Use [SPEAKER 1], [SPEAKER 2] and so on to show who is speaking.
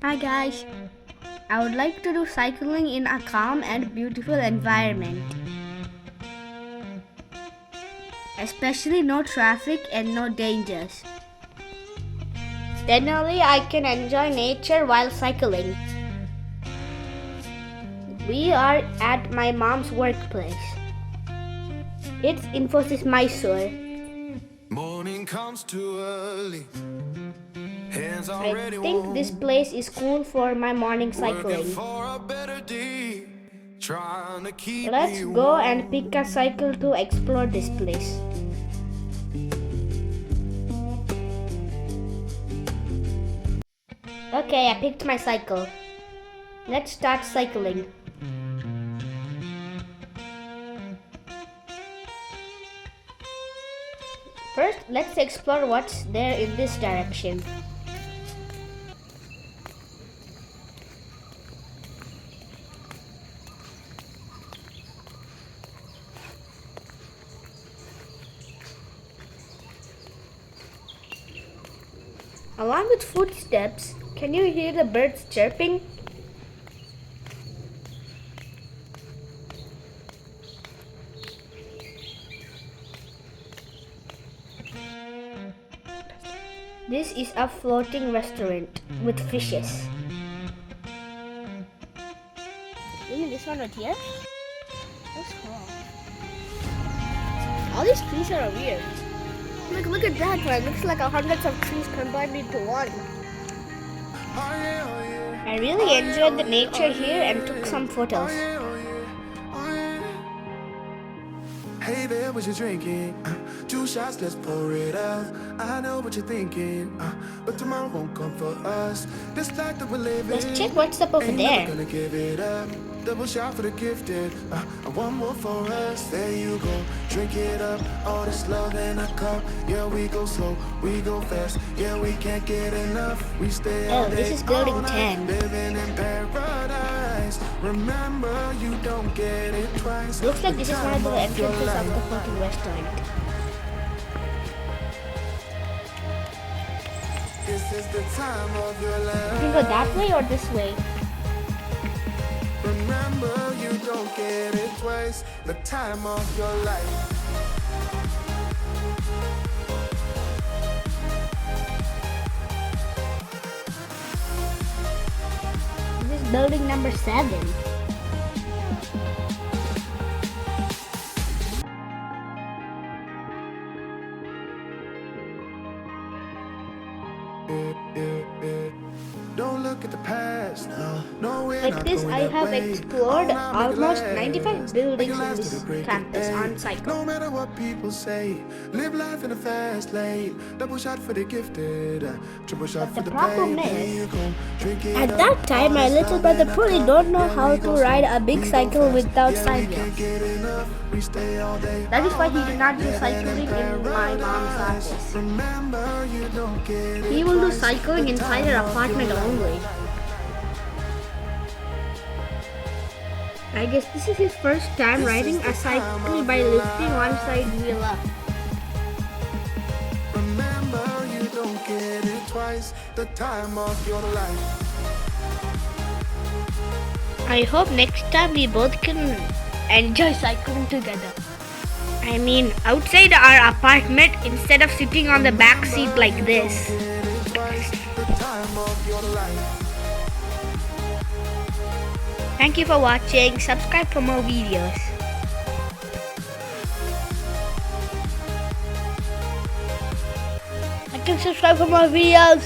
[SPEAKER 1] Hi guys, I would like to do cycling in a calm and beautiful environment. Especially no traffic and no dangers. Then only I can enjoy nature while cycling. We are at my mom's workplace. It's Infosys Mysuru.
[SPEAKER 2] Morning comes too early. Hands
[SPEAKER 1] I
[SPEAKER 2] already
[SPEAKER 1] think this
[SPEAKER 2] warm.
[SPEAKER 1] place is cool for my morning
[SPEAKER 2] Working
[SPEAKER 1] cycling.
[SPEAKER 2] for a better day. Trying to keep
[SPEAKER 1] Let's
[SPEAKER 2] me
[SPEAKER 1] go
[SPEAKER 2] warm.
[SPEAKER 1] and pick a cycle to explore this place. Okay, I picked my cycle. Let's start cycling. First, let's explore what's there in this direction. Along with footsteps, can you hear the birds chirping? This is a floating restaurant with fishes. You mean this one right here? That's cool. All these trees are weird. Look at that one. It looks like hundreds of trees combined into one. I really enjoyed the nature here and took some photos.
[SPEAKER 2] Hey there, what you drinking? 2 shots, let's pour it out. I know what you're thinking, but tomorrow won't come for us. This life that we're living.
[SPEAKER 1] Let's check what's up over
[SPEAKER 2] Ain't
[SPEAKER 1] there.
[SPEAKER 2] never gonna give it up. Double shot for the gifted, and one more for us. There you go, drink it up. All this love in a cup. Yeah, we go slow, we go fast. Yeah, we can't get enough. We stay all
[SPEAKER 1] Oh, this
[SPEAKER 2] day,
[SPEAKER 1] is building
[SPEAKER 2] all night,
[SPEAKER 1] 10.
[SPEAKER 2] living in paradise. Remember, you don't get it twice.
[SPEAKER 1] Looks like this is one of the
[SPEAKER 2] Time of your
[SPEAKER 1] entrances of
[SPEAKER 2] life.
[SPEAKER 1] the floating restaurant.
[SPEAKER 2] This is the time of your
[SPEAKER 1] You
[SPEAKER 2] life.
[SPEAKER 1] can go that way or this way.
[SPEAKER 2] Remember, you don't get it twice. The time of your life.
[SPEAKER 1] This is building number 7.
[SPEAKER 2] Don't look at the past. No, we're
[SPEAKER 1] Like
[SPEAKER 2] not
[SPEAKER 1] this,
[SPEAKER 2] going
[SPEAKER 1] I
[SPEAKER 2] that
[SPEAKER 1] have
[SPEAKER 2] way.
[SPEAKER 1] explored
[SPEAKER 2] Oh, now make it
[SPEAKER 1] almost
[SPEAKER 2] last.
[SPEAKER 1] 95
[SPEAKER 2] Make
[SPEAKER 1] buildings
[SPEAKER 2] it
[SPEAKER 1] in
[SPEAKER 2] last till
[SPEAKER 1] this
[SPEAKER 2] the break of
[SPEAKER 1] campus
[SPEAKER 2] day.
[SPEAKER 1] on cycle.
[SPEAKER 2] No matter what people say, live life in a fast lane. Double shot for the gifted, triple shot
[SPEAKER 1] But
[SPEAKER 2] for
[SPEAKER 1] the
[SPEAKER 2] the
[SPEAKER 1] problem
[SPEAKER 2] pain. There
[SPEAKER 1] is,
[SPEAKER 2] you go, drink it
[SPEAKER 1] at
[SPEAKER 2] up.
[SPEAKER 1] that time, my
[SPEAKER 2] All this
[SPEAKER 1] little
[SPEAKER 2] love
[SPEAKER 1] brother
[SPEAKER 2] in a
[SPEAKER 1] probably
[SPEAKER 2] cup.
[SPEAKER 1] don't know
[SPEAKER 2] Yeah,
[SPEAKER 1] how
[SPEAKER 2] we
[SPEAKER 1] to
[SPEAKER 2] go
[SPEAKER 1] ride
[SPEAKER 2] slow,
[SPEAKER 1] a big
[SPEAKER 2] we go
[SPEAKER 1] cycle
[SPEAKER 2] fast.
[SPEAKER 1] without
[SPEAKER 2] Yeah,
[SPEAKER 1] side
[SPEAKER 2] we
[SPEAKER 1] wheels.
[SPEAKER 2] can't get enough. We stay all day.
[SPEAKER 1] That is why
[SPEAKER 2] all
[SPEAKER 1] he did
[SPEAKER 2] night,
[SPEAKER 1] not do
[SPEAKER 2] living
[SPEAKER 1] cycling in my mom's
[SPEAKER 2] paradise.
[SPEAKER 1] office.
[SPEAKER 2] Remember, you don't get it
[SPEAKER 1] He will do
[SPEAKER 2] twice.
[SPEAKER 1] cycling
[SPEAKER 2] The
[SPEAKER 1] inside
[SPEAKER 2] time
[SPEAKER 1] her
[SPEAKER 2] of
[SPEAKER 1] apartment
[SPEAKER 2] your life.
[SPEAKER 1] only. I guess this is his first time riding a cycle by lifting one side wheel up.
[SPEAKER 2] Remember, you don't get it twice. The time of your life.
[SPEAKER 1] I hope next time we both can enjoy cycling together. I mean, outside our apartment instead of sitting on the back seat like this.
[SPEAKER 2] Get it twice. The time of your life.
[SPEAKER 1] Thank you for watching. Subscribe for more videos. I can subscribe for more videos.